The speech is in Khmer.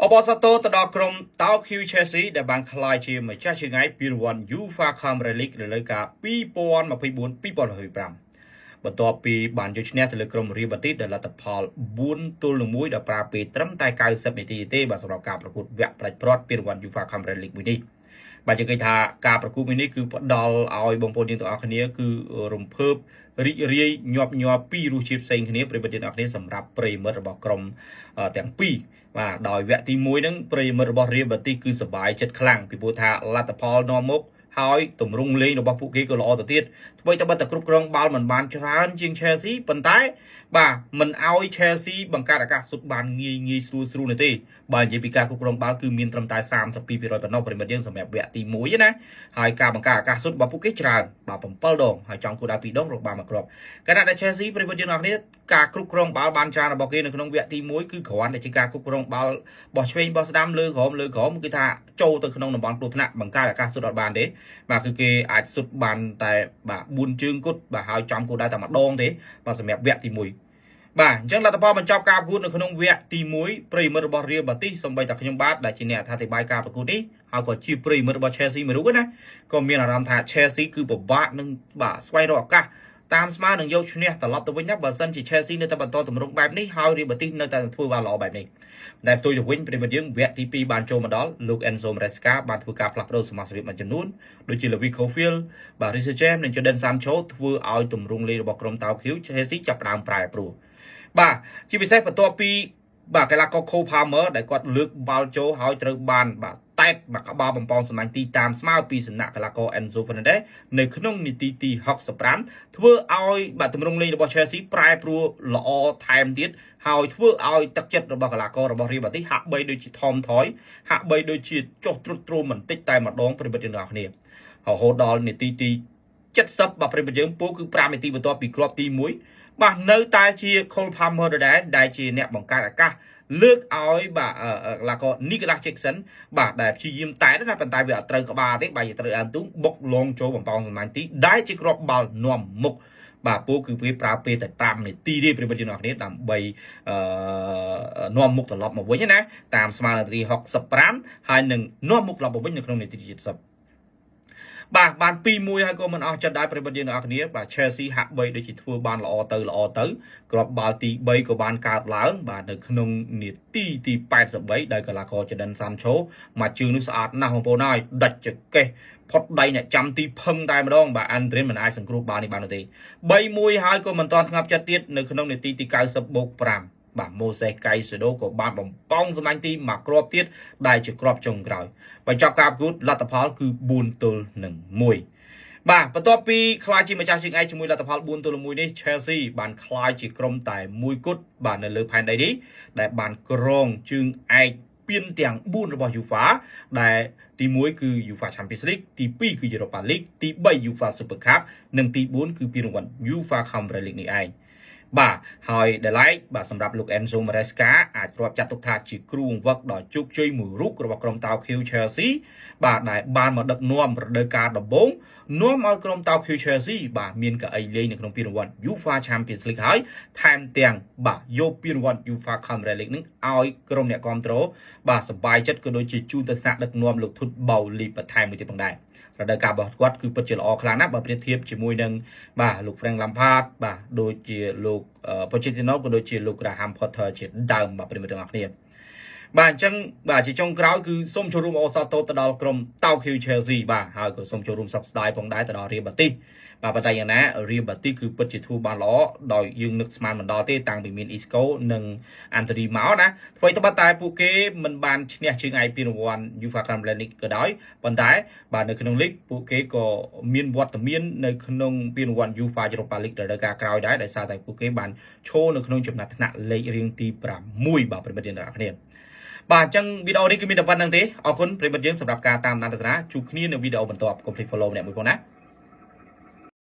Obasato ទៅដល់ក្រុមតោ Q Chelsea ដែលបានក្លាយជាម្ចាស់ជើងឯកពានរង្វាន់ UEFA Champions League នៅលើការ2024-2025 បន្ទាប់ពីបានយកឈ្នះទៅលើក្រុម Real Betis ដោយលទ្ធផល4-1ដែលប្រើពេលត្រឹមតែ90នាទីទេបាទសម្រាប់ការប្រកួតវគ្គផ្ដាច់ព្រាត់ពានរង្វាន់ UEFA Champions League មួយនេះបាទយើងឃើញថាការប្រកួតមួយនេះគឺផ្ដល់ឲ្យបងប្អូនយើងទាំងអស់គ្នាគឺរំភើបរីករាយញាប់ញ័រពីរសជាតិផ្សេងគ្នាប្រិយមិត្តទាំងអស់គ្នាសម្រាប់ប្រិយមិត្តរបស់ក្រុមទាំងពីរបាទដោយវគ្គទី1ហ្នឹងប្រិយមិត្តរបស់ Real Betis គឺសប្បាយចិត្តខ្លាំងពីព្រោះថាលទ្ធផលនាំមុខហើយទម្រង់លេងរបស់ពួកគេក៏ល្អទៅទៀតថ្មីតែបើតែគ្រប់គ្រងបាល់មិនបានច្រើនជាង Chelsea ប៉ុន្តែបាទមិនឲ្យ Chelsea បង្កើតឱកាសស៊ុតបានងាយស្រួលនោះទេបើនិយាយពីការគ្រប់គ្រងបាល់គឺមានត្រឹមតែ32%ប៉ុណ្ណោះប្រិមិត្តយើងសម្រាប់វគ្គទី1ណាហើយការបង្កើតឱកាសស៊ុតរបស់ពួកគេច្រើនបាទ7ដងហើយចង់គោលដៅ2ដងរកបានមកគ្រាប់ខណៈដែល Chelsea ប្រិមិត្តយើងអ្នកគ្នាការគ្រប់គ្រងបាល់បានច្រើនរបស់គេនៅក្នុងវគ្គទី1គឺគ្រាន់តែជាការគ្រប់គ្រងបាល់បោះឆ្វេងបោះស្ដាំលើក្រោមគឺថាចូលទៅក្នុងតំបន់គ្រោះថ្នាក់បង្កើតឱកាសស៊ុតអត់បានទេបាទគឺគេអាចស៊ុតបានតែបាទ4ជើងគត់បាទហើយចំគោលដៅតែម្ដងទេបាទសម្រាប់វគ្គទី1បាទអញ្ចឹងលទ្ធផលបញ្ចប់ការប្រកួតនៅក្នុងវគ្គទី1ប្រិយមិត្តរបស់ Real Betis សូម្បីតែខ្ញុំបាទដែលជាអ្នកអធិប្បាយការប្រកួតនេះហើយក៏ជាប្រិយមិត្តរបស់ Chelsea មួយរូបណាក៏មានអារម្មណ៍ថា Chelsea គឺពិបាកនឹងបាទស្វែងរកឱកាសតាមស្មើនឹងយកឈ្នះត្រឡប់ទៅវិញណាបើសិនជា Chelsea នៅតែបន្តទម្រង់បែបនេះហើយ Real Betis នៅតែធ្វើបានល្អបែបនេះដែលផ្ទុយទៅវិញប្រិយមិត្តយើងវគ្គទី2បានចូលមកដល់លោក Enzo Maresca បានធ្វើការផ្លាស់ប្ដូរសមាជិកមួយចំនួនដូចជា Levi Colwill បាទ Reece James និង Jadon Sancho ធ្វើឲ្យទម្រង់លេងរបស់ក្រុមតោ Q Chelsea ចាប់ផ្ដើមប្រែប្រួលបាទជាពិសេសបន្ទាប់ពីបាទកីឡាករ Cole Palmer ដែលគាត់លើកបាល់ចូលហើយត្រូវបានបាទតែតបាទក្បាលបំពង់សម្លាញ់ទីតាមស្មើពីសំណាក់កីឡាករ Enzo Fernandez នៅក្នុងនាទីទី65ធ្វើឲ្យបាទទម្រង់លេងរបស់ Chelsea ប្រែប្រួលល្អថែមទៀតហើយធ្វើឲ្យទឹកចិត្តរបស់កីឡាកររបស់ Real Betis ហាក់បីដូចជាថមថយហាក់បីដូចជាចុះទ្រុឌទ្រោមបន្តិចតែម្ដងប្រិមិត្តយើងទាំងអស់គ្នារហូតដល់នាទីទី70បាទប្រិមិត្តយើងពូគឺ5នាទីបន្ទាប់ពីគ្រាប់ទី1បាទនៅតែជា Cole Palmer ដែលជាអ្នកបង្កើតឱកាសលើកឲ្យបាទឡាកូ Nicolas Jackson បាទដែលព្យាយាមតែណាប៉ុន្តែវាអត់ត្រូវក្បាលទេបាទត្រូវអានទូបុកលងចូលបំពង់សម្លាញ់ទីដែលជាគ្រាប់បាល់នាំមុខបាទពូគឺវាប្រើពេលតែ5នាទីទេប្រិមិត្តយើងអ្នកនេះដើម្បីនាំមុខត្រឡប់មកវិញណាតាមស្មើនាទី65ហើយនឹងនាំមុខត្រឡប់មកវិញនៅក្នុងនាទី70បាទបាន2-1ហើយក៏មិនអស់ចិត្តដែរប្រិមិត្តយើងទាំងអស់គ្នាបាទ Chelsea ហាក់បីដូចជាធ្វើបានល្អទៅគ្រាប់បាល់ទី3ក៏បានកើតឡើងបាទនៅក្នុងនាទីទី83ដោយកីឡាករ Jadon Sancho មកជើងនោះស្អាតណាស់បងប្អូនហើយដាច់ចកេះផុតដៃអ្នកចាំទីផឹងតែម្ដងបាទ Andrin មិនអាចសង្គ្រោះបាល់នេះបានទេ3-1ហើយក៏មិនទាន់ស្ងប់ចិត្តទៀតនៅក្នុងនាទីទី90+5បាទ Moses Caicedo ក៏បានបំពង់សម្លាញ់ទីមួយគ្រាប់ទៀតដែលជាគ្រាប់ចុងក្រោយបញ្ចប់ការប្រកួតលទ្ធផលគឺ4-1បាទបន្ទាប់ពីខ្លាយជាម្ចាស់ជើងឯកជាមួយលទ្ធផល4-1នេះ Chelsea បានខ្លាយជាក្រុមតែមួយគត់បាទនៅលើផែនដីនេះដែលបានក្រងជើងឯកពានទាំង4របស់ UEFA ដែលទី1គឺ UEFA Champions League ទី2គឺ Europa League ទី3 UEFA Super Cup និងទី4គឺពានរង្វាន់ UEFA Champions League នេះឯងបាទហើយដែលឡែកបាទសម្រាប់លោក Enzo Maresca អាចទ្រាំចាត់ទុកថាជាគ្រូបង្វឹកដ៏ជោគជ័យមួយរូបរបស់ក្រុមតោ Q Chelsea បាទដែលបានមកដឹកនាំរដូវកាលដំបូងនាំឲ្យក្រុមតោ Q Chelsea បាទមានកៅអីលេងនៅក្នុងពានរង្វាន់ UEFA Champions League ហើយថែមទាំងបាទយកពានរង្វាន់ UEFA Champions League នឹងឲ្យក្រុមអ្នកគាំទ្របាទសប្បាយចិត្តក៏ដូចជាជូនទៅថ្នាក់ដឹកនាំលោកធុតបៅលីបន្ថែមមួយទៀតផងដែររដូវកាលរបស់គាត់គឺពិតជាល្អខ្លាំងណាស់បើប្រៀបធៀបជាមួយនឹងបាទលោក Frank Lampard បាទដូចជាលោក Pochettino ក៏ដូចជាលោក Graham Potter ជាដើមបាទប្រិមិត្តទាំងអស់គ្នាបាទអញ្ចឹងបាទជាចុងក្រោយគឺសូមចូលរួមអូសាតូទៅដល់ក្រុមតោ Q Chelsea បាទហើយក៏សូមចូលរួមសោកស្ដាយផងដែរទៅដល់ Real Betis បាទប៉ុន្តែយ៉ាងណា Real Betis គឺពិតជាធ្វើបានល្អដោយយើងនឹកស្មានមិនដល់ទេតាំងពីមាន Isco និង Anthony មកណាអ្វីត្បិតតែពួកគេមិនបានឈ្នះជើងឯកពានរង្វាន់ UEFA Champions League ក៏ដោយប៉ុន្តែបាទនៅក្នុង League ពួកគេក៏មានវត្តមាននៅក្នុងពានរង្វាន់ UEFA Europa League រដូវកាលក្រោយដែរដោយសារតែពួកគេបានឈរនៅក្នុងចំណាត់ថ្នាក់លេខរៀងទី6បាទប្រិមិត្តយើងទាំងអស់គ្នាបាទអញ្ចឹងវីដេអូនេះគឺមានតែប៉ុណ្្នឹងទេអរគុណប្រិមិត្តយើងសម្រាប់ការតាមដានទស្សនាជួបគ្នានៅវីដេអូបន្ទាប់កុំភ្លេច follow ម្នាក់មួយផងណា